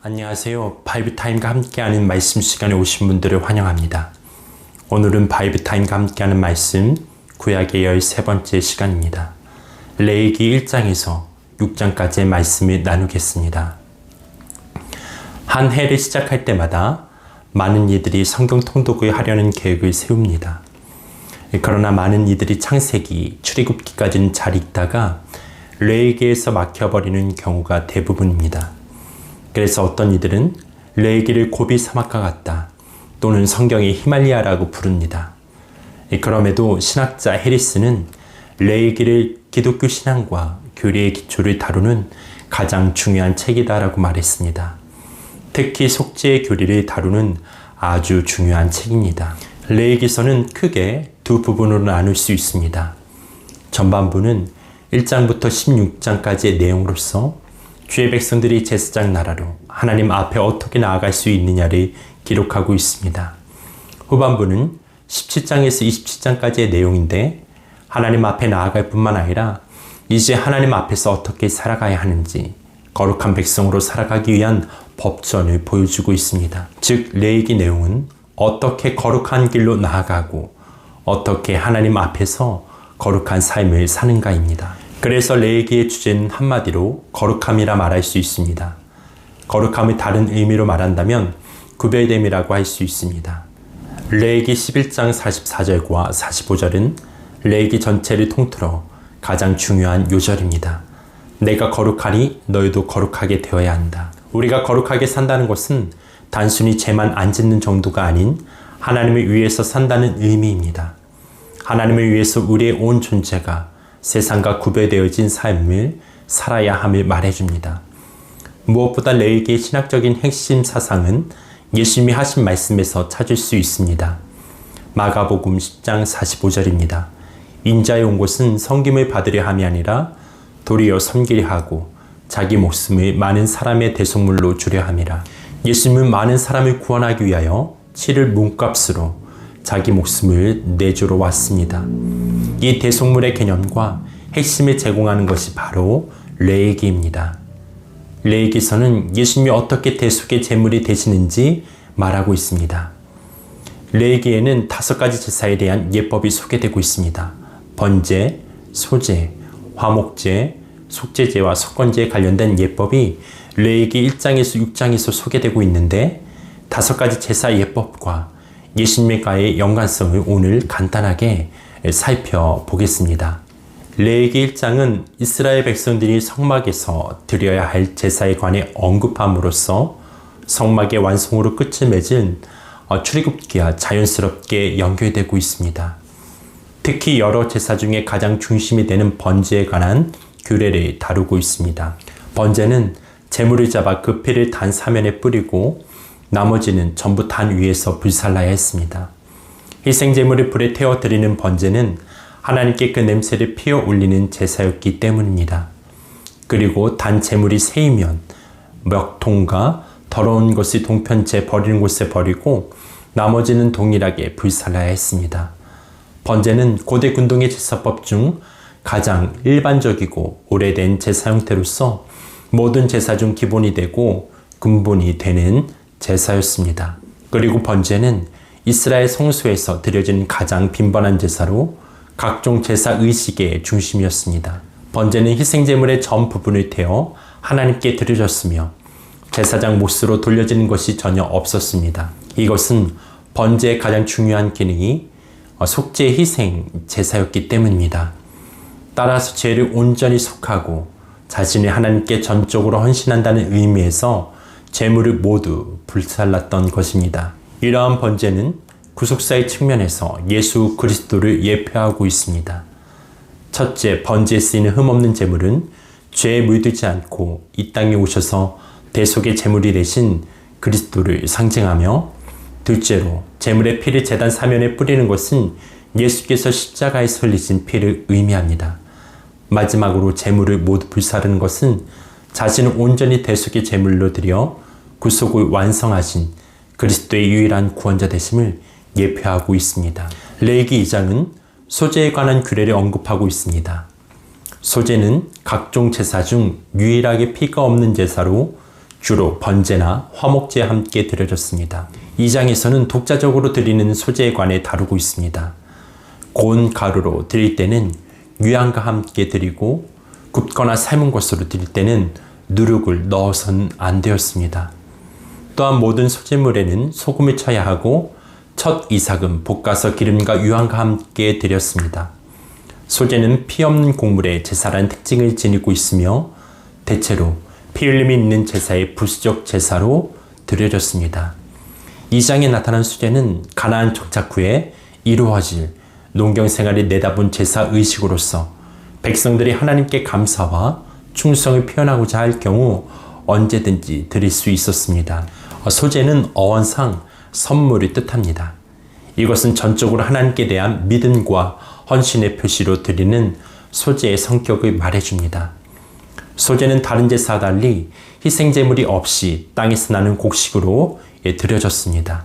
안녕하세요. 바이브타임과 함께하는 말씀 시간에 오신 분들을 환영합니다. 오늘은 바이브타임과 함께하는 말씀 구약의 13번째 시간입니다. 레위기 1장에서 6장까지의 말씀을 나누겠습니다. 한 해를 시작할 때마다 많은 이들이 성경 통독을 하려는 계획을 세웁니다. 그러나 많은 이들이 창세기, 출애굽기까지는 잘 읽다가 레위기에서 막혀버리는 경우가 대부분입니다. 그래서 어떤 이들은 레위기를 고비 사막과 같다 또는 성경의 히말리아라고 부릅니다. 그럼에도 신학자 해리스는 레위기를 기독교 신앙과 교리의 기초를 다루는 가장 중요한 책이다라고 말했습니다. 특히 속죄의 교리를 다루는 아주 중요한 책입니다. 레위기서는 크게 두 부분으로 나눌 수 있습니다. 전반부는 1장부터 16장까지의 내용으로서 주의 백성들이 제사장 나라로 하나님 앞에 어떻게 나아갈 수 있느냐를 기록하고 있습니다. 후반부는 17장에서 27장까지의 내용인데 하나님 앞에 나아갈 뿐만 아니라 이제 하나님 앞에서 어떻게 살아가야 하는지 거룩한 백성으로 살아가기 위한 법전을 보여주고 있습니다. 즉 레위기 내용은 어떻게 거룩한 길로 나아가고 어떻게 하나님 앞에서 거룩한 삶을 사는가입니다. 그래서 레위기의 주제는 한마디로 거룩함이라 말할 수 있습니다. 거룩함을 다른 의미로 말한다면 구별됨이라고 할 수 있습니다. 레위기 11장 44절과 45절은 레위기 전체를 통틀어 가장 중요한 요절입니다. 내가 거룩하니 너희도 거룩하게 되어야 한다. 우리가 거룩하게 산다는 것은 단순히 죄만 안 짓는 정도가 아닌 하나님을 위해서 산다는 의미입니다. 하나님을 위해서 우리의 온 존재가 세상과 구별되어진 삶을 살아야 함을 말해줍니다. 무엇보다 레위기의 신학적인 핵심 사상은 예수님이 하신 말씀에서 찾을 수 있습니다. 마가복음 10장 45절입니다. 인자에 온 것은 섬김을 받으려 함이 아니라 도리어 섬기려 하고 자기 목숨을 많은 사람의 대속물로 주려 함이라. 예수님은 많은 사람을 구원하기 위하여 치를 몸값으로 자기 목숨을 내주러 왔습니다. 이 대속물의 개념과 핵심을 제공하는 것이 바로 레위기입니다. 레위기서는 예수님이 어떻게 대속의 제물이 되시는지 말하고 있습니다. 레위기에는 5가지 제사에 대한 예법이 소개되고 있습니다. 번제, 소제, 화목제, 속죄제와 속건제에 관련된 예법이 레위기 1장에서 6장에서 소개되고 있는데 5가지 제사 예법과 예수님과의 연관성을 오늘 간단하게 살펴보겠습니다. 레위기 1장은 이스라엘 백성들이 성막에서 드려야 할 제사에 관해 언급함으로써 성막의 완성으로 끝을 맺은 출애굽기와 자연스럽게 연결되고 있습니다. 특히 여러 제사 중에 가장 중심이 되는 번제에 관한 규례를 다루고 있습니다. 번제는 제물을 잡아 그 피를 단 사면에 뿌리고 나머지는 전부 단 위에서 불살라야 했습니다. 희생제물을 불에 태워 드리는 번제는 하나님께 그 냄새를 피워 올리는 제사였기 때문입니다. 그리고 단 제물이 세이면 멱통과 더러운 것을 동편째 버리는 곳에 버리고 나머지는 동일하게 불살라야 했습니다. 번제는 고대 군동의 제사법 중 가장 일반적이고 오래된 제사 형태로서 모든 제사 중 기본이 되고 근본이 되는 제사였습니다. 그리고 번제는 이스라엘 성소에서 드려진 가장 빈번한 제사로 각종 제사 의식의 중심이었습니다. 번제는 희생제물의 전 부분을 태워 하나님께 드려졌으며 제사장 몫으로 돌려지는 것이 전혀 없었습니다. 이것은 번제의 가장 중요한 기능이 속죄 희생 제사였기 때문입니다. 따라서 죄를 온전히 속하고 자신을 하나님께 전적으로 헌신한다는 의미에서 제물을 모두 불살랐던 것입니다. 이러한 번제는 구속사의 측면에서 예수 그리스도를 예표하고 있습니다. 첫째, 번제에 쓰이는 흠없는 제물은 죄에 물들지 않고 이 땅에 오셔서 대속의 제물이 되신 그리스도를 상징하며, 둘째로 제물의 피를 제단 사면에 뿌리는 것은 예수께서 십자가에서 흘리신 피를 의미합니다. 마지막으로 제물을 모두 불사르는 것은 자신을 온전히 대속의 제물로 드려 구속을 완성하신 그리스도의 유일한 구원자 되심을 예표하고 있습니다. 레위기 2장은 소제에 관한 규례를 언급하고 있습니다. 소제는 각종 제사 중 유일하게 피가 없는 제사로 주로 번제나 화목제와 함께 드려졌습니다. 2장에서는 독자적으로 드리는 소제에 관해 다루고 있습니다. 고운 가루로 드릴 때는 유향과 함께 드리고 굽거나 삶은 것으로 드릴 때는 누룩을 넣어서는 안 되었습니다. 또한 모든 소제물에는 소금을 쳐야 하고 첫 이삭은 볶아서 기름과 유향과 함께 드렸습니다. 소제는 피 없는 곡물의 제사라는 특징을 지니고 있으며 대체로 피 흘림이 있는 제사의 부수적 제사로 드려졌습니다. 2장에 나타난 소제는 가나안 정착 후에 이루어질 농경생활을 내다본 제사 의식으로서 백성들이 하나님께 감사와 충성을 표현하고자 할 경우 언제든지 드릴 수 있었습니다. 소제는 어원상 선물을 뜻합니다. 이것은 전적으로 하나님께 대한 믿음과 헌신의 표시로 드리는 소제의 성격을 말해줍니다. 소제는 다른 제사와 달리 희생제물이 없이 땅에서 나는 곡식으로 드려졌습니다.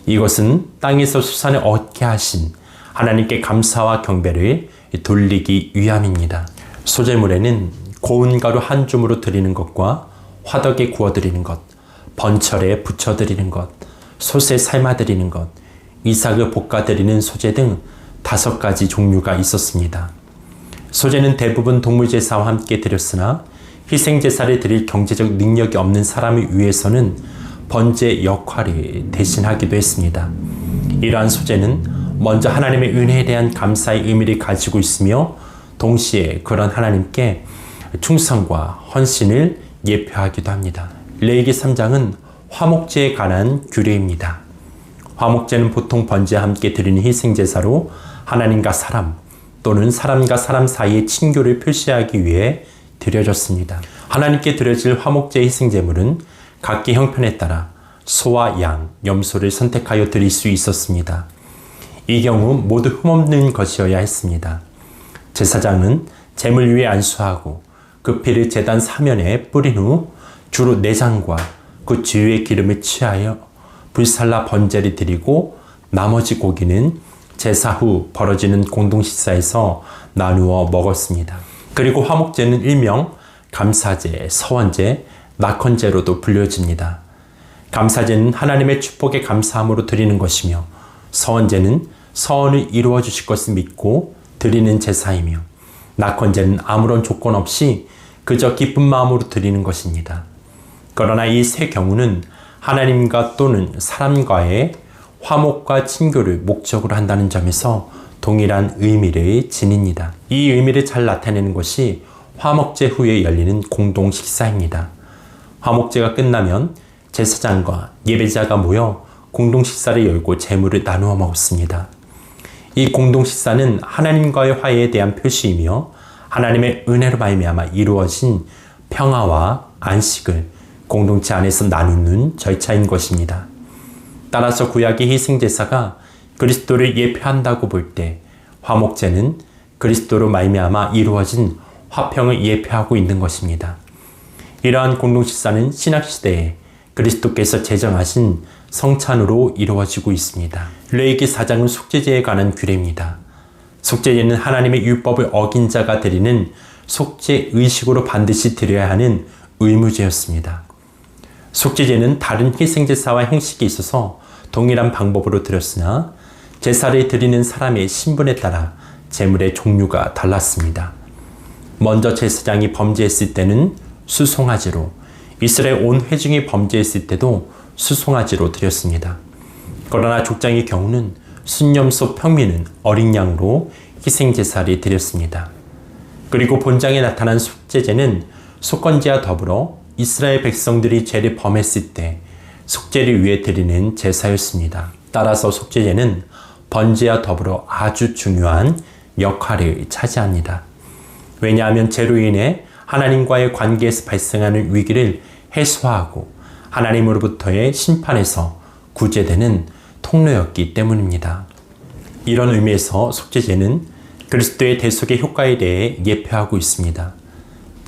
이것은 땅에서 수산을 얻게 하신 하나님께 감사와 경배를 돌리기 위함입니다. 소제물에는 고운 가루 한 줌으로 드리는 것과 화덕에 구워 드리는 것, 번철에 부쳐 드리는 것, 솥에 삶아 드리는 것, 이삭을 볶아 드리는 소제 등 5가지 종류가 있었습니다. 소제는 대부분 동물제사와 함께 드렸으나 희생제사를 드릴 경제적 능력이 없는 사람을 위해서는 번제 역할을 대신하기도 했습니다. 이러한 소제는 먼저 하나님의 은혜에 대한 감사의 의미를 가지고 있으며 동시에 그런 하나님께 충성과 헌신을 예표하기도 합니다. 레위기 3장은 화목제에 관한 규례입니다. 화목제는 보통 번제와 함께 드리는 희생제사로 하나님과 사람 또는 사람과 사람 사이의 친교를 표시하기 위해 드려졌습니다. 하나님께 드려질 화목제 희생제물은 각기 형편에 따라 소와 양, 염소를 선택하여 드릴 수 있었습니다. 이 경우 모두 흠없는 것이어야 했습니다. 제사장은 제물 위에 안수하고 그 피를 제단 사면에 뿌린 후 주로 내장과 그 주위의 기름을 취하여 불살라 번제를 드리고 나머지 고기는 제사 후 벌어지는 공동식사에서 나누어 먹었습니다. 그리고 화목제는 일명 감사제, 서원제, 낙헌제로도 불려집니다. 감사제는 하나님의 축복에 감사함으로 드리는 것이며 서원제는 서원을 이루어 주실 것을 믿고 드리는 제사이며 낙헌제는 아무런 조건 없이 그저 기쁜 마음으로 드리는 것입니다. 그러나 이 세 경우는 하나님과 또는 사람과의 화목과 친교를 목적으로 한다는 점에서 동일한 의미를 지닙니다. 이 의미를 잘 나타내는 것이 화목제 후에 열리는 공동 식사입니다. 화목제가 끝나면 제사장과 예배자가 모여 공동 식사를 열고 제물을 나누어 먹었습니다. 이 공동 식사는 하나님과의 화해에 대한 표시이며 하나님의 은혜로 말미암아 이루어진 평화와 안식을 공동체 안에서 나누는 절차인 것입니다. 따라서 구약의 희생제사가 그리스도를 예표한다고 볼 때 화목제는 그리스도로 말미암아 이루어진 화평을 예표하고 있는 것입니다. 이러한 공동식사는 신약시대에 그리스도께서 제정하신 성찬으로 이루어지고 있습니다. 레위기 4장은 속죄제에 관한 규례입니다. 속죄제는 하나님의 율법을 어긴 자가 드리는 속죄 의식으로 반드시 드려야 하는 의무제였습니다. 속죄제는 다른 희생제사와 형식이 있어서 동일한 방법으로 드렸으나 제사를 드리는 사람의 신분에 따라 제물의 종류가 달랐습니다. 먼저 제사장이 범죄했을 때는 수송아지로, 이스라엘 온 회중이 범죄했을 때도 수송아지로 드렸습니다. 그러나 족장의 경우는 순념소 평민은 어린 양으로 희생제사를 드렸습니다. 그리고 본장에 나타난 속죄제는 속건제와 더불어 이스라엘 백성들이 죄를 범했을 때 속죄를 위해 드리는 제사였습니다. 따라서 속죄제는 번제와 더불어 아주 중요한 역할을 차지합니다. 왜냐하면 죄로 인해 하나님과의 관계에서 발생하는 위기를 해소하고 하나님으로부터의 심판에서 구제되는 통로였기 때문입니다. 이런 의미에서 속죄제는 그리스도의 대속의 효과에 대해 예표하고 있습니다.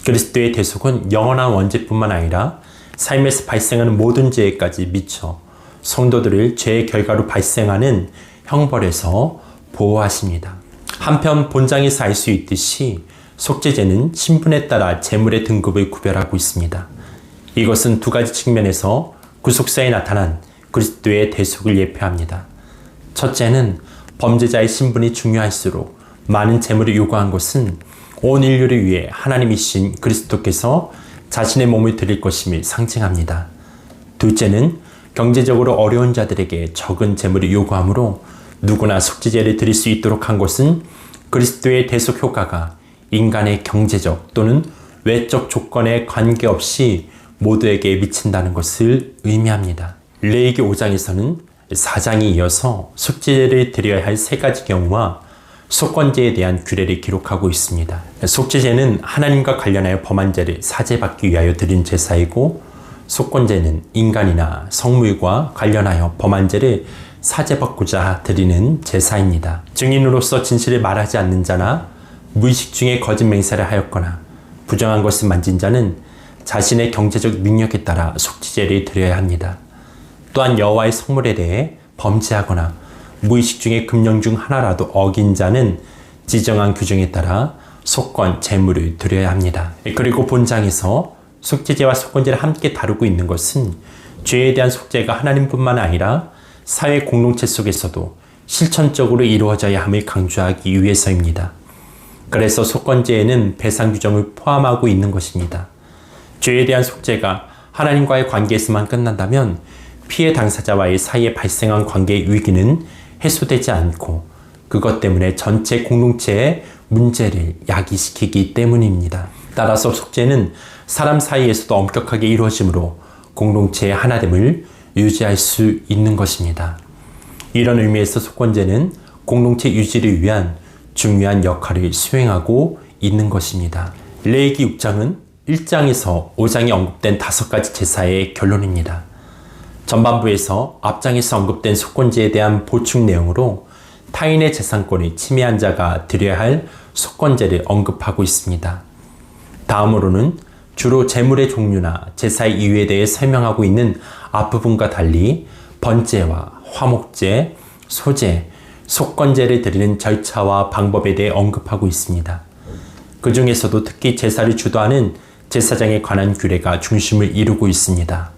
그리스도의 대속은 영원한 원죄뿐만 아니라 삶에서 발생하는 모든 죄까지 미쳐 성도들을 죄의 결과로 발생하는 형벌에서 보호하십니다. 한편 본장에서 알 수 있듯이 속죄제는 신분에 따라 제물의 등급을 구별하고 있습니다. 이것은 두 가지 측면에서 구속사에 나타난 그리스도의 대속을 예표합니다. 첫째는 범죄자의 신분이 중요할수록 많은 재물을 요구한 것은 온 인류를 위해 하나님이신 그리스도께서 자신의 몸을 드릴 것임을 상징합니다. 둘째는 경제적으로 어려운 자들에게 적은 재물을 요구하므로 누구나 속죄제를 드릴 수 있도록 한 것은 그리스도의 대속 효과가 인간의 경제적 또는 외적 조건에 관계없이 모두에게 미친다는 것을 의미합니다. 레위기 5장에서는 4장이 이어서 속죄제를 드려야 할 세 가지 경우와 속건제에 대한 규례를 기록하고 있습니다. 속죄제는 하나님과 관련하여 범한 죄를 사죄받기 위하여 드린 제사이고, 속건제는 인간이나 성물과 관련하여 범한 죄를 사죄받고자 드리는 제사입니다. 증인으로서 진실을 말하지 않는 자나 무의식 중에 거짓 맹세를 하였거나 부정한 것을 만진 자는 자신의 경제적 능력에 따라 속죄제를 드려야 합니다. 또한 여호와의 성물에 대해 범죄하거나 무의식 중에 금령 중 하나라도 어긴 자는 지정한 규정에 따라 속건, 제물을 드려야 합니다. 그리고 본장에서 속죄제와 속건제를 함께 다루고 있는 것은 죄에 대한 속죄가 하나님뿐만 아니라 사회 공동체 속에서도 실천적으로 이루어져야 함을 강조하기 위해서입니다. 그래서 속건제에는 배상 규정을 포함하고 있는 것입니다. 죄에 대한 속죄가 하나님과의 관계에서만 끝난다면 피해 당사자와의 사이에 발생한 관계의 위기는 해소되지 않고 그것 때문에 전체 공동체의 문제를 야기시키기 때문입니다. 따라서 속죄는 사람 사이에서도 엄격하게 이루어지므로 공동체의 하나됨을 유지할 수 있는 것입니다. 이런 의미에서 속건제는 공동체 유지를 위한 중요한 역할을 수행하고 있는 것입니다. 레위기 6장은 1장에서 5장에 언급된 5가지 제사의 결론입니다. 전반부에서 앞장에서 언급된 속건제에 대한 보충 내용으로 타인의 재산권을 침해한 자가 드려야 할 속건제를 언급하고 있습니다. 다음으로는 주로 제물의 종류나 제사의 이유에 대해 설명하고 있는 앞부분과 달리 번제와 화목제, 소제, 속건제를 드리는 절차와 방법에 대해 언급하고 있습니다. 그 중에서도 특히 제사를 주도하는 제사장에 관한 규례가 중심을 이루고 있습니다.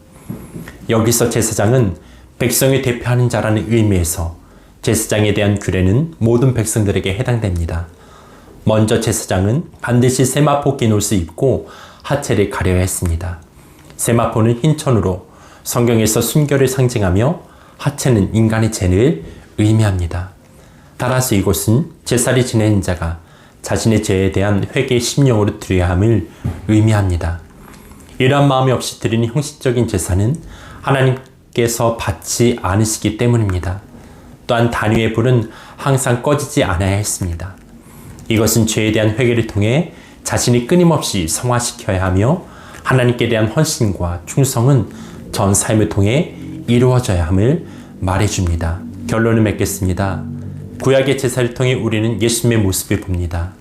여기서 제사장은 백성을 대표하는 자라는 의미에서 제사장에 대한 규례는 모든 백성들에게 해당됩니다. 먼저 제사장은 반드시 세마포 긴 옷을 입고 하체를 가려야 했습니다. 세마포는 흰 천으로 성경에서 순결을 상징하며 하체는 인간의 죄를 의미합니다. 따라서 이곳은 제사를 지내는 자가 자신의 죄에 대한 회개의 심령으로 드려야 함을 의미합니다. 이러한 마음이 없이 드리는 형식적인 제사는 하나님께서 받지 않으시기 때문입니다. 또한 단위의 불은 항상 꺼지지 않아야 했습니다. 이것은 죄에 대한 회개를 통해 자신이 끊임없이 성화시켜야 하며 하나님께 대한 헌신과 충성은 전 삶을 통해 이루어져야 함을 말해줍니다. 결론을 맺겠습니다. 구약의 제사를 통해 우리는 예수님의 모습을 봅니다.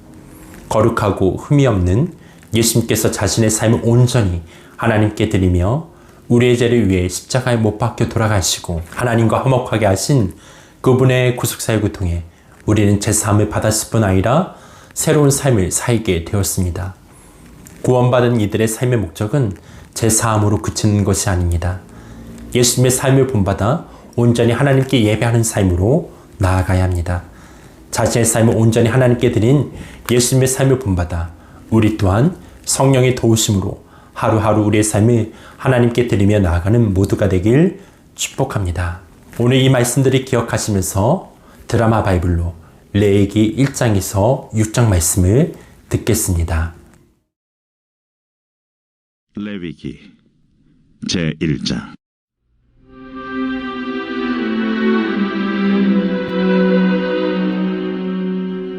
거룩하고 흠이 없는 예수님께서 자신의 삶을 온전히 하나님께 드리며 우리의 죄를 위해 십자가에 못 박혀 돌아가시고 하나님과 화목하게 하신 그분의 구속사역을 통해 우리는 제사함을 받았을 뿐 아니라 새로운 삶을 살게 되었습니다. 구원받은 이들의 삶의 목적은 제사함으로 그치는 것이 아닙니다. 예수님의 삶을 본받아 온전히 하나님께 예배하는 삶으로 나아가야 합니다. 자신의 삶을 온전히 하나님께 드린 예수님의 삶을 본받아 우리 또한 성령의 도우심으로 하루하루 우리의 삶을 하나님께 드리며 나아가는 모두가 되길 축복합니다. 오늘 이 말씀들을 기억하시면서 드라마 바이블로 레위기 1장에서 6장 말씀을 듣겠습니다. 레위기 제1장.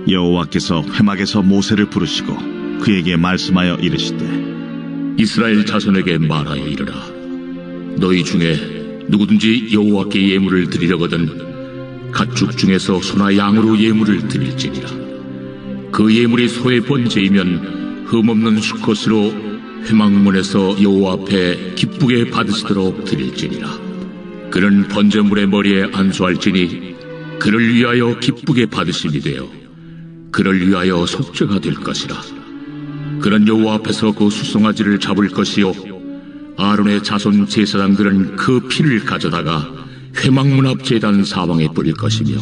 여호와께서 회막에서 모세를 부르시고 그에게 말씀하여 이르시되 이스라엘 자손에게 말하여 이르라. 너희 중에 누구든지 여호와께 예물을 드리려거든 가축 중에서 소나 양으로 예물을 드릴지니라. 그 예물이 소의 번제이면 흠없는 수컷으로 회막문에서 여호와 앞에 기쁘게 받으시도록 드릴지니라. 그는 번제물의 머리에 안수할지니 그를 위하여 기쁘게 받으심이 되어 그를 위하여 속죄가 될 것이라. 그는 여호와 앞에서 그 수송아지를 잡을 것이요 아론의 자손 제사장들은 그 피를 가져다가 회막문 앞 제단 사방에 뿌릴 것이며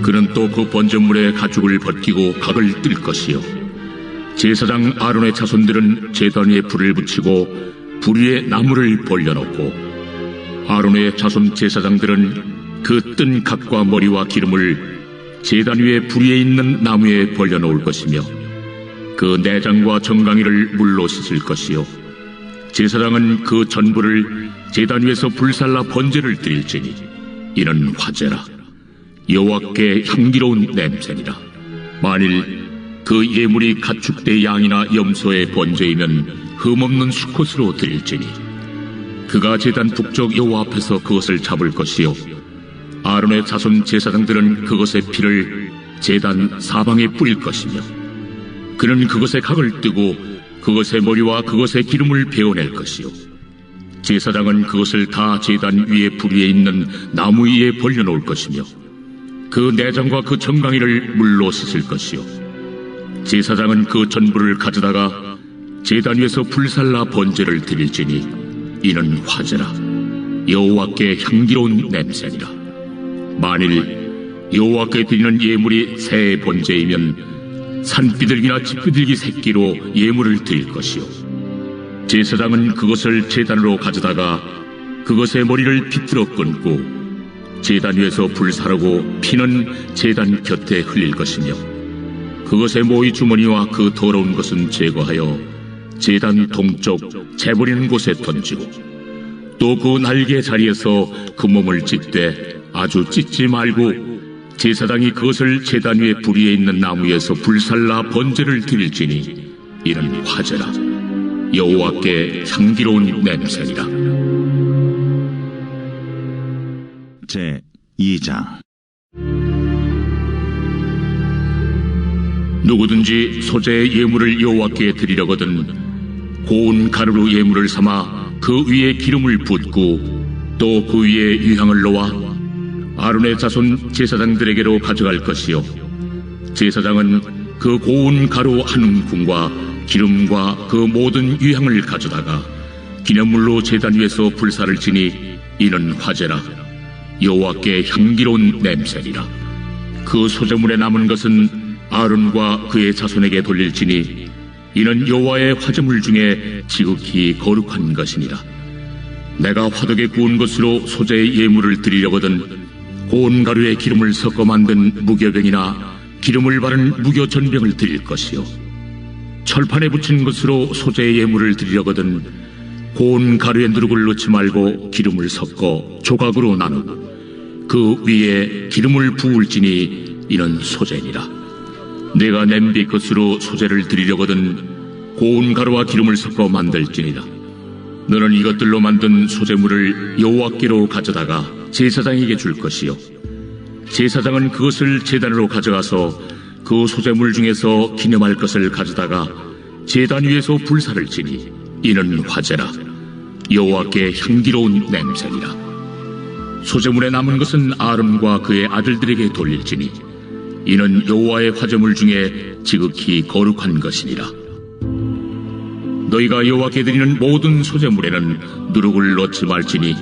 그는 또 그 번제물의 가죽을 벗기고 각을 뜰 것이요 제사장 아론의 자손들은 제단 위에 불을 붙이고 불 위에 나무를 벌려놓고 아론의 자손 제사장들은 그 뜬 각과 머리와 기름을 제단 위에 불 위에 있는 나무에 벌려놓을 것이며 그 내장과 정강이를 물로 씻을 것이요 제사장은 그 전부를 제단 위에서 불살라 번제를 드릴지니 이는 화제라 여호와께 향기로운 냄새니라. 만일 그 예물이 가축대 양이나 염소의 번제이면 흠없는 수컷으로 드릴지니 그가 제단 북쪽 여호와 앞에서 그것을 잡을 것이요 아론의 자손 제사장들은 그것의 피를 제단 사방에 뿌릴 것이며 그는 그것의 각을 뜨고 그것의 머리와 그것의 기름을 베어낼 것이요 제사장은 그것을 다 제단 위에 불 위에 있는 나무 위에 벌려놓을 것이며 그 내장과 그 정강이를 물로 씻을 것이요 제사장은 그 전부를 가져다가 제단 위에서 불살라 번제를 드릴지니 이는 화제라 여호와께 향기로운 냄새니라. 만일 여호와께 드리는 예물이 새 번제이면 산비둘기나 집비둘기 새끼로 예물을 드릴 것이요 제사장은 그것을 제단으로 가져다가 그것의 머리를 비틀어 끊고 제단 위에서 불사르고 피는 제단 곁에 흘릴 것이며 그것의 모이 주머니와 그 더러운 것은 제거하여 제단 동쪽 재버리는 곳에 던지고 또 그 날개 자리에서 그 몸을 찢되 아주 찢지 말고 제사장이 그것을 제단 위에 불 위에 있는 나무에서 불살라 번제를 드릴지니 이는 화제라 여호와께 향기로운 냄새니라. 제 2장. 누구든지 소재의 예물을 여호와께 드리려거든 고운 가루로 예물을 삼아 그 위에 기름을 붓고 또 그 위에 유향을 놓아 아론의 자손 제사장들에게로 가져갈 것이요 제사장은 그 고운 가루 한 움큼과 기름과 그 모든 유향을 가져다가 기념물로 제단 위에서 불사를 지니 이는 화제라 여호와께 향기로운 냄새니라. 그 소재물에 남은 것은 아론과 그의 자손에게 돌릴지니 이는 여호와의 화제물 중에 지극히 거룩한 것이니라. 내가 화덕에 구운 것으로 소재의 예물을 드리려거든 고운 가루에 기름을 섞어 만든 무교병이나 기름을 바른 무교전병을 드릴 것이요 철판에 붙인 것으로 소재의 예물을 드리려거든 고운 가루에 누룩을 넣지 말고 기름을 섞어 조각으로 나누고 그 위에 기름을 부을지니 이는 소재니라. 내가 냄비 것으로 소재를 드리려거든 고운 가루와 기름을 섞어 만들지니라. 너는 이것들로 만든 소재물을 여호와께로 가져다가 제사장에게 줄 것이요 제사장은 그것을 제단으로 가져가서 그 소재물 중에서 기념할 것을 가져다가 제단 위에서 불사를 지니 이는 화제라 여호와께 향기로운 냄새니라. 소재물에 남은 것은 아론과 그의 아들들에게 돌릴지니 이는 여호와의 화제물 중에 지극히 거룩한 것이니라. 너희가 여호와께 드리는 모든 소재물에는 누룩을 넣지 말지니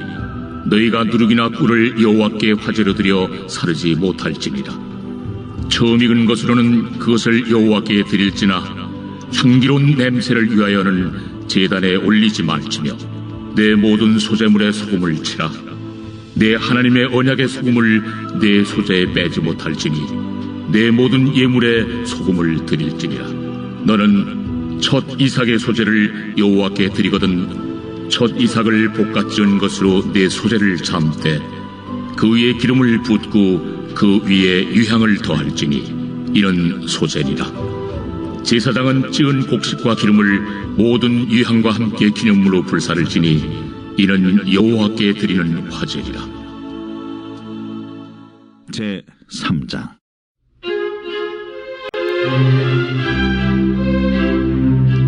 너희가 누룩이나 꿀을 여호와께 화제로 드려 사르지 못할지니라. 처음 익은 것으로는 그것을 여호와께 드릴지나 향기로운 냄새를 위하여는 제단에 올리지 말지며 내 모든 소재물에 소금을 치라. 내 하나님의 언약의 소금을 내 소재에 빼지 못할지니 내 모든 예물에 소금을 드릴지니라. 너는 첫 이삭의 소재를 여호와께 드리거든 첫 이삭을 볶아 찌은 것으로 내 소재를 삶되 그 위에 기름을 붓고 그 위에 유향을 더할지니 이는 소재니라. 제사장은 찌은 곡식과 기름을 모든 유향과 함께 기념물로 불사를 지니 이는 여호와께 드리는 화제니라. 제 3장.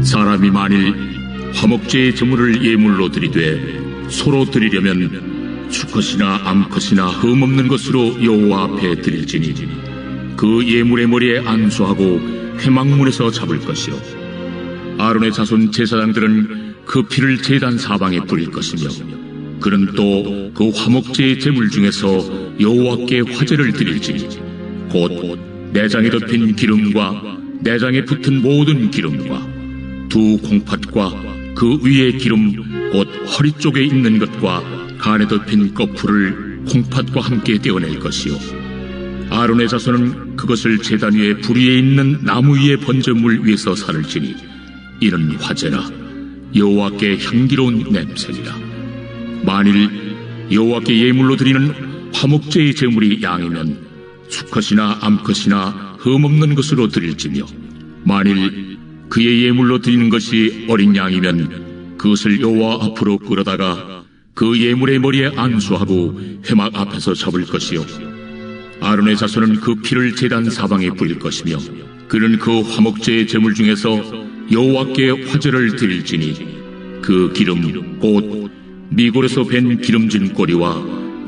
사람이 만일 화목제의 제물을 예물로 드리되 소로 드리려면 수컷이나 암컷이나 흠없는 것으로 여호와 앞에 드릴지니 그 예물의 머리에 안수하고 회막문에서 잡을 것이요 아론의 자손 제사장들은 그 피를 제단 사방에 뿌릴 것이며 그는 또 그 화목제의 제물 중에서 여호와께 화제를 드릴지니 곧 내장에 덮인 기름과 내장에 붙은 모든 기름과 두 콩팥과 그 위에 기름 곧 허리 쪽에 있는 것과 간에 덮인 거풀을 콩팥과 함께 떼어낼 것이요 아론의 자손은 그것을 제단 위에 불 위에 있는 나무 위에 번제물 위에서 살을 지니 이는 화제라 여호와께 향기로운 냄새니라. 만일 여호와께 예물로 드리는 화목제의 제물이 양이면 수컷이나 암컷이나 흠없는 것으로 드릴지며 만일 그의 예물로 드리는 것이 어린 양이면 그것을 여호와 앞으로 끌어다가 그 예물의 머리에 안수하고 회막 앞에서 잡을 것이요 아론의 자손은 그 피를 제단 사방에 뿌릴 것이며 그는 그 화목제의 제물 중에서 여호와께 화제를 드릴지니 그 기름 곧 미골에서 밴 기름진 꼬리와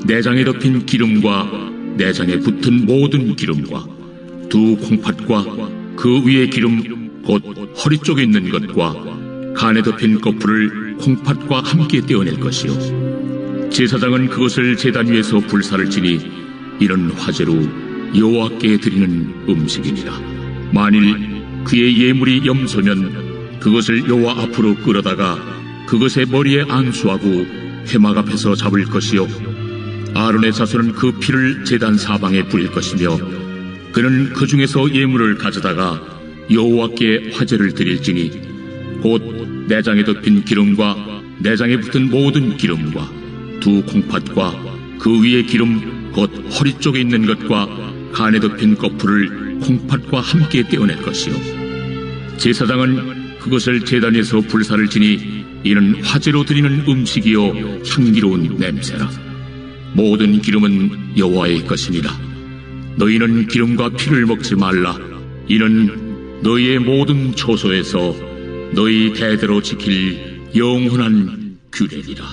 내장에 덮인 기름과 내장에 붙은 모든 기름과 두 콩팥과 그 위에 기름 곧 허리 쪽에 있는 것과 간에 덮인 거풀을 콩팥과 함께 떼어낼 것이요 제사장은 그것을 제단 위에서 불사를 지니 이런 화제로 여호와께 드리는 음식이니라. 만일 그의 예물이 염소면 그것을 여호와 앞으로 끌어다가 그것의 머리에 안수하고 회막 앞에서 잡을 것이요 아론의 자손은 그 피를 제단 사방에 뿌릴 것이며 그는 그 중에서 예물을 가져다가 여호와께 화제를 드릴지니 곧 내장에 덮인 기름과 내장에 붙은 모든 기름과 두 콩팥과 그 위에 기름 곧 허리 쪽에 있는 것과 간에 덮인 거풀을 콩팥과 함께 떼어낼 것이요 제사장은 그것을 제단 위에서 불사를 지니 이는 화제로 드리는 음식이요 향기로운 냄새라. 모든 기름은 여호와의 것이니라. 너희는 기름과 피를 먹지 말라. 이는 너희의 모든 초소에서 너희 대대로 지킬 영원한 규례니라.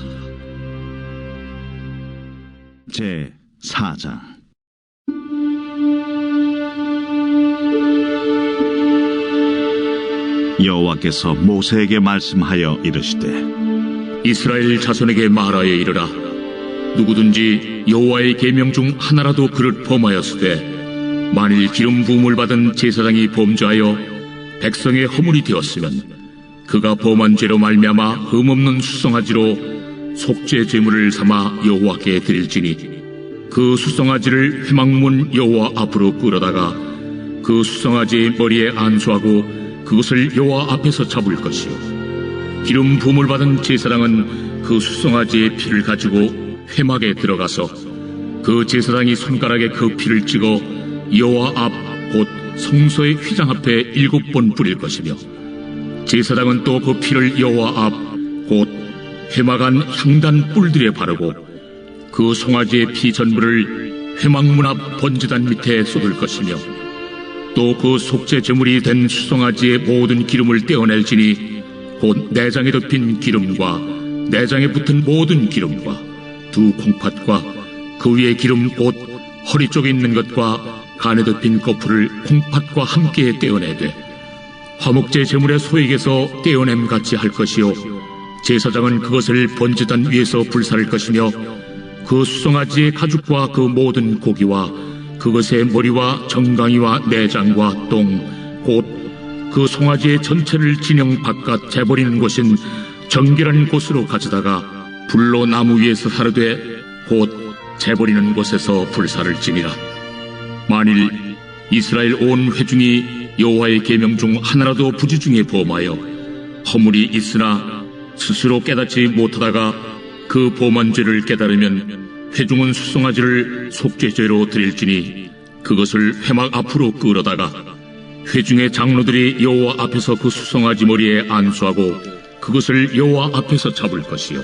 제 4장 여호와께서 모세에게 말씀하여 이르시되 이스라엘 자손에게 말하여 이르라. 누구든지 여호와의 계명 중 하나라도 그릇 범하였으되 만일 기름 부음을 받은 제사장이 범죄하여 백성의 허물이 되었으면 그가 범한 죄로 말미암아 흠없는 수송아지로 속죄 제물을 삼아 여호와께 드릴지니 그 수송아지를 회막문 여호와 앞으로 끌어다가 그 수송아지의 머리에 안수하고 그것을 여호와 앞에서 잡을 것이요 기름 부음을 받은 제사장은 그 수송아지의 피를 가지고 회막에 들어가서 그 제사장이 손가락에 그 피를 찍어 여호와 앞 곧 성소의 휘장 앞에 7번 뿌릴 것이며 제사장은 또 그 피를 여호와 앞 곧 회막 안 향단 뿔들에 바르고 그 송아지의 피 전부를 회막문 앞 번제단 밑에 쏟을 것이며 또 그 속죄 제물이 된 수송아지의 모든 기름을 떼어낼지니 곧 내장에 덮인 기름과 내장에 붙은 모든 기름과 두 콩팥과 그 위에 기름 곧 허리 쪽에 있는 것과 간에 덮인 거풀을 콩팥과 함께 떼어내되 화목제 제물의 소액에서 떼어냄 같이 할 것이요 제사장은 그것을 번제단 위에서 불사를 것이며 그 수송아지의 가죽과 그 모든 고기와 그것의 머리와 정강이와 내장과 똥 곧 그 송아지의 전체를 진영 바깥 재버리는 곳인 정결한 곳으로 가져다가 불로 나무 위에서 사르되 곧 재버리는 곳에서 불사를 지니라. 만일 이스라엘 온 회중이 여호와의 계명 중 하나라도 부지 중에 범하여 허물이 있으나 스스로 깨닫지 못하다가 그 범한 죄를 깨달으면 회중은 수송아지를 속죄죄로 드릴지니 그것을 회막 앞으로 끌어다가 회중의 장로들이 여호와 앞에서 그 수송아지 머리에 안수하고 그것을 여호와 앞에서 잡을 것이요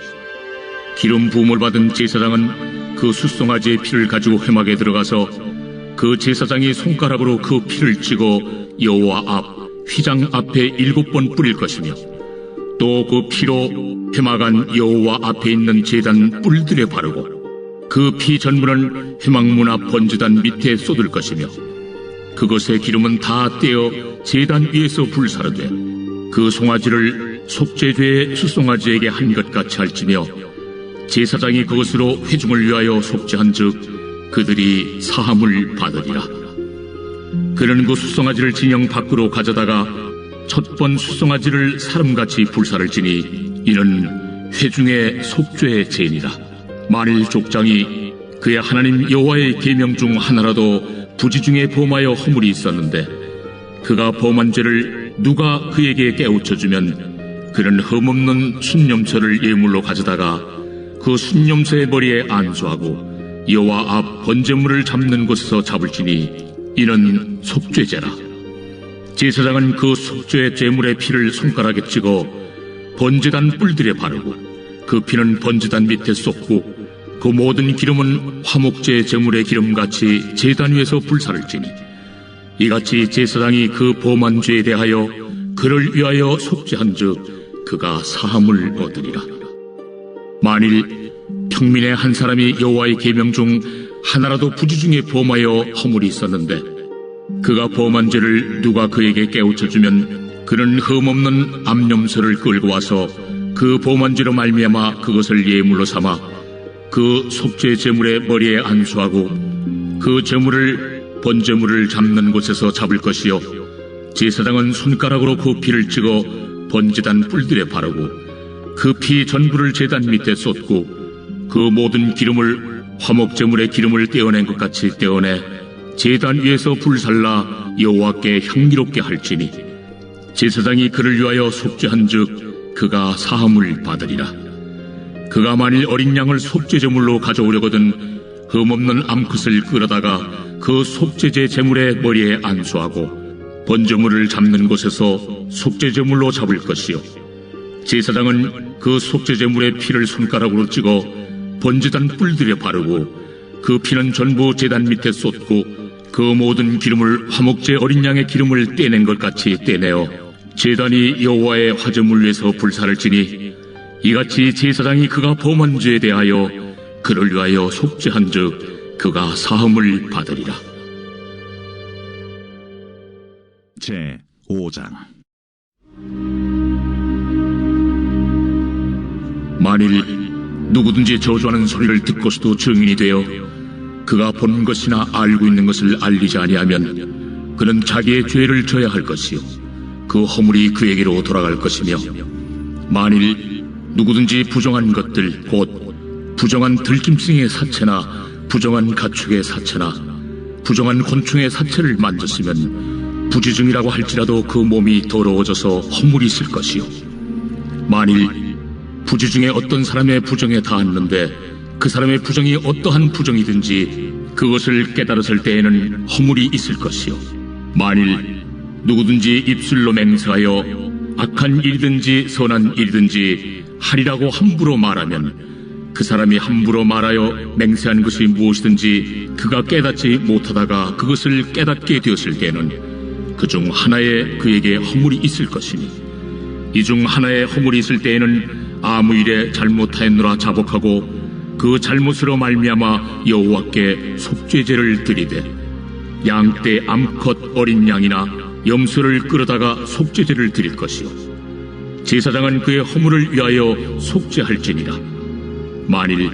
기름 부음을 받은 제사장은 그 수송아지의 피를 가지고 회막에 들어가서 그 제사장이 손가락으로 그 피를 찍어 여호와 앞 휘장 앞에 7번 뿌릴 것이며 또 그 피로 회막 안 여호와 앞에 있는 제단 뿔들에 바르고 그 피 전부는 회막문 앞 번제단 밑에 쏟을 것이며 그것의 기름은 다 떼어 제단 위에서 불사르되 그 송아지를 속죄죄의 수송아지에게 한 것 같이 할지며 제사장이 그것으로 회중을 위하여 속죄한즉 그들이 사함을 받으리라. 그는 그 수송아지를 진영 밖으로 가져다가 첫 번 수송아지를 사람같이 불사를 지니 이는 회중의 속죄의 죄니라. 만일 족장이 그의 하나님 여호와의 계명 중 하나라도 부지 중에 범하여 허물이 있었는데 그가 범한 죄를 누가 그에게 깨우쳐주면 그는 흠없는 순념서를 예물로 가져다가 그 순념서의 머리에 안수하고 여호와 앞 번제물을 잡는 곳에서 잡을지니 이는 속죄죄라. 제사장은 그 속죄의 제물의 피를 손가락에 찍어 번제단 뿔들에 바르고 그 피는 번제단 밑에 쏟고 그 모든 기름은 화목제 제물의 기름같이 제단 위에서 불사를 지니 이같이 제사장이 그 범한 죄에 대하여 그를 위하여 속죄한즉 그가 사함을 얻으리라. 만일 평민의 한 사람이 여호와의 계명 중 하나라도 부지 중에 범하여 허물이 있었는데 그가 범한 죄를 누가 그에게 깨우쳐주면 그는 흠없는 암염소를 끌고 와서 그 범한 죄로 말미암아 그것을 예물로 삼아 그 속죄 제물의 머리에 안수하고 그 제물을 번제물을 잡는 곳에서 잡을 것이요 제사장은 손가락으로 그 피를 찍어 번제단 뿔들에 바르고 그 피 전부를 제단 밑에 쏟고 그 모든 기름을 화목제물의 기름을 떼어낸 것 같이 떼어내 제단 위에서 불살라 여호와께 향기롭게 할지니 제사장이 그를 위하여 속죄한즉 그가 사함을 받으리라. 그가 만일 어린 양을 속죄제물로 가져오려거든 흠없는 암컷을 끌어다가 그 속죄제 제물의 머리에 안수하고 번제물을 잡는 곳에서 속죄제물로 잡을 것이요 제사장은 그 속죄제물의 피를 손가락으로 찍어 번제단 뿔들에 바르고 그 피는 전부 제단 밑에 쏟고 그 모든 기름을 화목제 어린 양의 기름을 떼낸 것 같이 떼내어 제단이 여호와의 화제물 위에서 불사를 지니 이같이 제사장이 그가 범한 죄에 대하여 그를 위하여 속죄한즉 그가 사함을 받으리라. 제 5장. 만일 누구든지 저주하는 소리를 듣고서도 증인이 되어 그가 본 것이나 알고 있는 것을 알리지 아니하면 그는 자기의 죄를 져야 할 것이요 그 허물이 그에게로 돌아갈 것이며 만일 누구든지 부정한 것들 곧 부정한 들짐승의 사체나 부정한 가축의 사체나 부정한 곤충의 사체를 만졌으면 부지중이라고 할지라도 그 몸이 더러워져서 허물이 있을 것이요 만일 부지 중에 어떤 사람의 부정에 닿았는데 그 사람의 부정이 어떠한 부정이든지 그것을 깨달았을 때에는 허물이 있을 것이요 만일 누구든지 입술로 맹세하여 악한 일이든지 선한 일이든지 하리라고 함부로 말하면 그 사람이 함부로 말하여 맹세한 것이 무엇이든지 그가 깨닫지 못하다가 그것을 깨닫게 되었을 때에는 그 중 하나에 그에게 허물이 있을 것이니 이 중 하나에 허물이 있을 때에는 아무 일에 잘못하였노라 자복하고 그 잘못으로 말미암아 여호와께 속죄제를 드리되 양떼 암컷 어린 양이나 염소를 끌어다가 속죄제를 드릴 것이요 제사장은 그의 허물을 위하여 속죄할지니라. 만일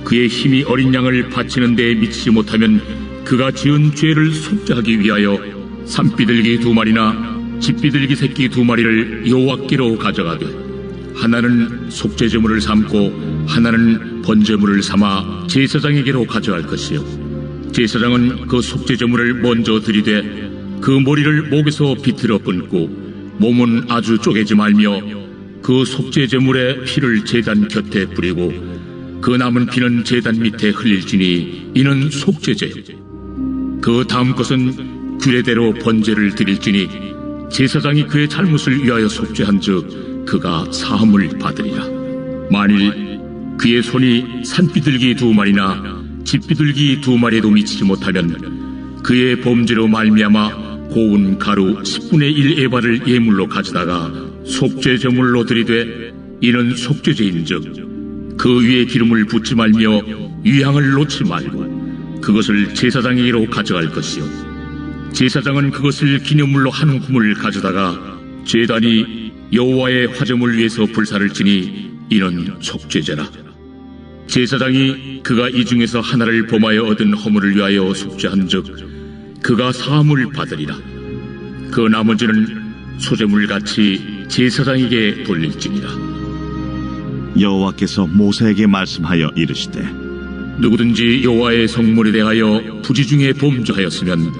그의 힘이 어린 양을 바치는 데에 미치지 못하면 그가 지은 죄를 속죄하기 위하여 산비둘기 2마리나 집비둘기 새끼 2마리를 여호와께로 가져가되 하나는 속죄제물을 삼고 하나는 번제물을 삼아 제사장에게로 가져갈 것이요 제사장은 그 속죄제물을 먼저 드리되 그 머리를 목에서 비틀어 끊고 몸은 아주 쪼개지 말며 그 속죄제물의 피를 제단 곁에 뿌리고 그 남은 피는 제단 밑에 흘릴지니 이는 속죄제. 그 다음 것은 규례대로 번제를 드릴지니 제사장이 그의 잘못을 위하여 속죄한즉 그가 사함을 받으리라. 만일 그의 손이 산비둘기 2마리나 집비둘기 2마리에도 미치지 못하면 그의 범죄로 말미암아 고운 가루 10분의 1 에바를 예물로 가져다가 속죄제물로 드리되 이는 속죄제인즉 그 위에 기름을 붓지 말며 유향을 놓지 말고 그것을 제사장에게로 가져갈 것이요 제사장은 그것을 기념물로 한 hum을 가져다가 제단이 여호와의 화점을 위해서 불사를 지니 이는 속죄제라. 제사장이 그가 이 중에서 하나를 범하여 얻은 허물을 위하여 속죄한즉 그가 사함을 받으리라. 그 나머지는 소재물같이 제사장에게 돌릴지니라. 여호와께서 모세에게 말씀하여 이르시되 누구든지 여호와의 성물에 대하여 부지 중에 범죄하였으면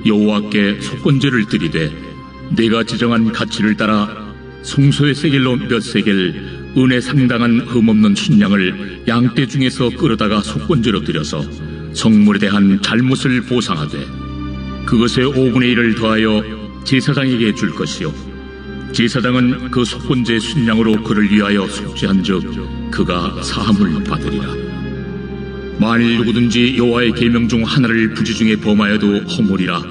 여호와께 속건제를 드리되 내가 지정한 가치를 따라 송소의 세겔로 몇 세겔 은에 상당한 흠없는 순양을 양떼 중에서 끌어다가 속건제로 드려서 성물에 대한 잘못을 보상하되 그것의 5분의 1을 더하여 제사장에게 줄 것이요 제사장은 그 속건제 순양으로 그를 위하여 속죄한즉 그가 사함을 받으리라. 만일 누구든지 여호와의 계명 중 하나를 부지 중에 범하여도 허물이라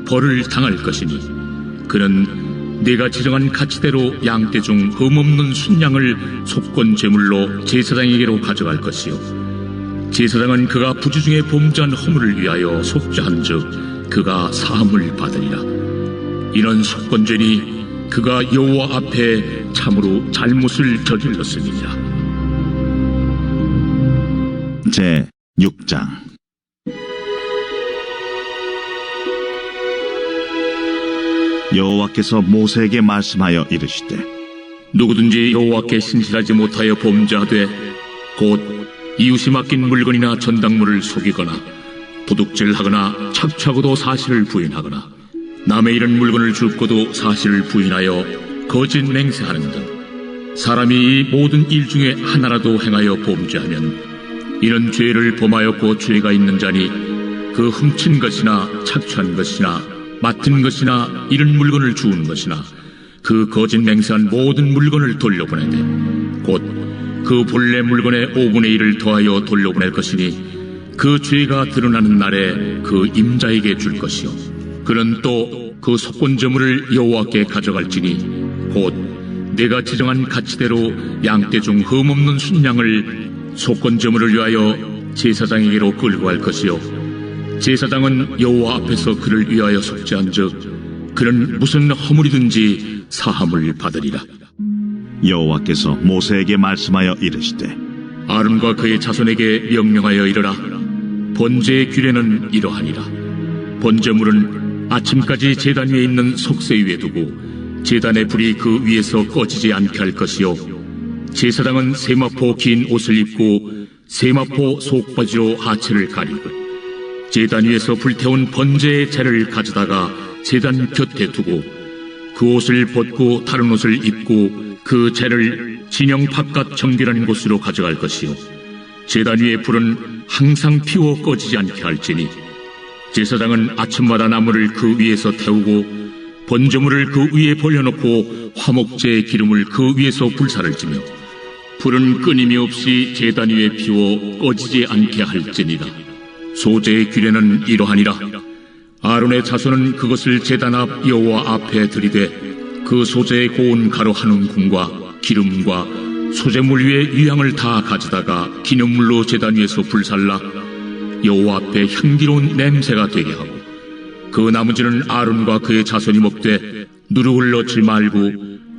벌을 당할 것이니 그는 내가 지정한 가치대로 양떼 중 흠없는 순양을 속건 제물로 제사장에게로 가져갈 것이요 제사장은 그가 부지 중에 범죄한 허물을 위하여 속죄한즉 그가 사함을 받으리라. 이런 속건죄니 그가 여호와 앞에 참으로 잘못을 저질렀음이니라. 제 6장 여호와께서 모세에게 말씀하여 이르시되 누구든지 여호와께 신실하지 못하여 범죄하되 곧 이웃이 맡긴 물건이나 전당물을 속이거나 도둑질하거나 착취하고도 사실을 부인하거나 남의 이런 물건을 줍고도 사실을 부인하여 거짓 맹세하는 등 사람이 이 모든 일 중에 하나라도 행하여 범죄하면 이런 죄를 범하였고 죄가 있는 자니 그 훔친 것이나 착취한 것이나 맡은 것이나 이런 물건을 주운 것이나 그 거짓 맹세한 모든 물건을 돌려보내되 곧 그 본래 물건의 5분의 1을 더하여 돌려보낼 것이니 그 죄가 드러나는 날에 그 임자에게 줄 것이요 그는 또 그 속건제물을 여호와께 가져갈지니 곧 내가 지정한 가치대로 양떼 중 흠없는 순양을 속건제물을 위하여 제사장에게로 끌고 갈 것이요 제사장은 여호와 앞에서 그를 위하여 속죄한즉 그는 무슨 허물이든지 사함을 받으리라. 여호와께서 모세에게 말씀하여 이르시되 아론과 그의 자손에게 명령하여 이르라. 번제의 규례는 이러하니라. 번제물은 아침까지 제단 위에 있는 속세 위에 두고 제단의 불이 그 위에서 꺼지지 않게 할 것이요 제사장은 세마포 긴 옷을 입고 세마포 속바지로 하체를 가리고 제단 위에서 불태운 번제의 재를 가져다가 제단 곁에 두고 그 옷을 벗고 다른 옷을 입고 그 재를 진영 바깥 정결한 곳으로 가져갈 것이요 제단 위의 불은 항상 피워 꺼지지 않게 할지니 제사장은 아침마다 나무를 그 위에서 태우고 번제물을 그 위에 벌려놓고 화목제의 기름을 그 위에서 불사를 지며 불은 끊임이 없이 제단 위에 피워 꺼지지 않게 할지니라. 소제의 규례는 이러하니라. 아론의 자손은 그것을 제단 앞 여호와 앞에 들이되 그 소제의 고운 가루 한 움큼과 기름과 소제물 위에 유향을 다 가져다가 기념물로 제단 위에서 불살라 여호와 앞에 향기로운 냄새가 되게 하고 그 나머지는 아론과 그의 자손이 먹되 누룩을 넣지 말고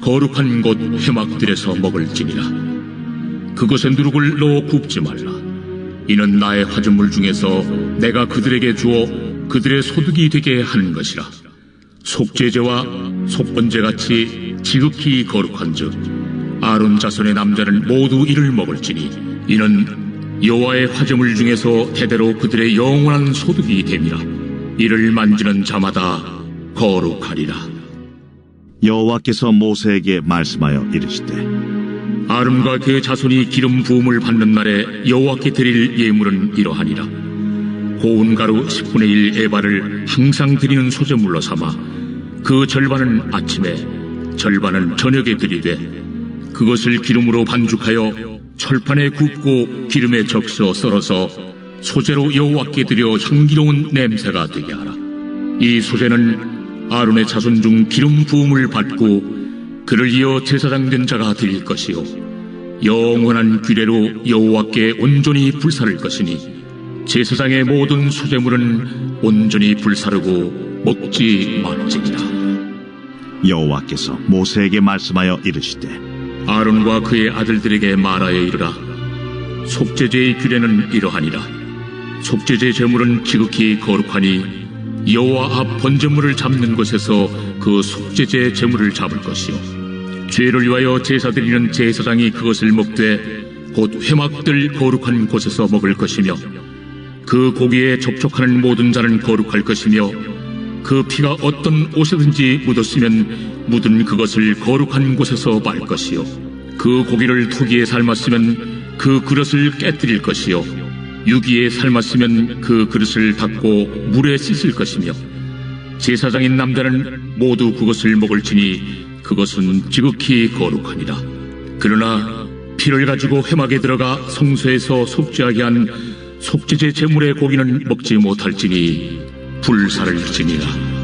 거룩한 곳 회막들에서 먹을지니라. 그것에 누룩을 넣어 굽지 말라. 이는 나의 화전물 중에서 내가 그들에게 주어 그들의 소득이 되게 하는 것이라. 속죄제와 속번제같이 지극히 거룩한즉 아론 자손의 남자는 모두 이를 먹을지니 이는 여호와의 화제물 중에서 대대로 그들의 영원한 소득이 됨이라. 이를 만지는 자마다 거룩하리라. 여호와께서 모세에게 말씀하여 이르시되 아론과 그의 자손이 기름 부음을 받는 날에 여호와께 드릴 예물은 이러하니라. 고운 가루 10분의 1 에바를 항상 드리는 소제물로 삼아 그 절반은 아침에 절반은 저녁에 드리되 그것을 기름으로 반죽하여 철판에 굽고 기름에 적셔 썰어서 소제로 여호와께 드려 향기로운 냄새가 되게 하라. 이 소제는 아론의 자손 중 기름 부음을 받고 그를 이어 제사장 된 자가 드릴 것이요 영원한 규례로 여호와께 온전히 불사를 것이니 제사장의 모든 소제물은 온전히 불사르고 먹지 말지니라. 여호와께서 모세에게 말씀하여 이르시되 아론과 그의 아들들에게 말하여 이르라. 속죄제의 규례는 이러하니라. 속죄제 제물은 지극히 거룩하니 여호와 앞 번제물을 잡는 곳에서 그 속죄제 제물을 잡을 것이요 죄를 위하여 제사 드리는 제사장이 그것을 먹되 곧 회막들 거룩한 곳에서 먹을 것이며 그 고기에 접촉하는 모든 자는 거룩할 것이며 그 피가 어떤 옷에든지 묻었으면 묻은 그것을 거룩한 곳에서 말 것이요 그 고기를 토기에 삶았으면 그 그릇을 깨뜨릴 것이요 유기에 삶았으면 그 그릇을 닦고 물에 씻을 것이며 제사장인 남자는 모두 그것을 먹을지니 그것은 지극히 거룩하니라. 그러나 피를 가지고 회막에 들어가 성소에서 속죄하게 한 속죄제 제물의 고기는 먹지 못할지니 불사를 지니라.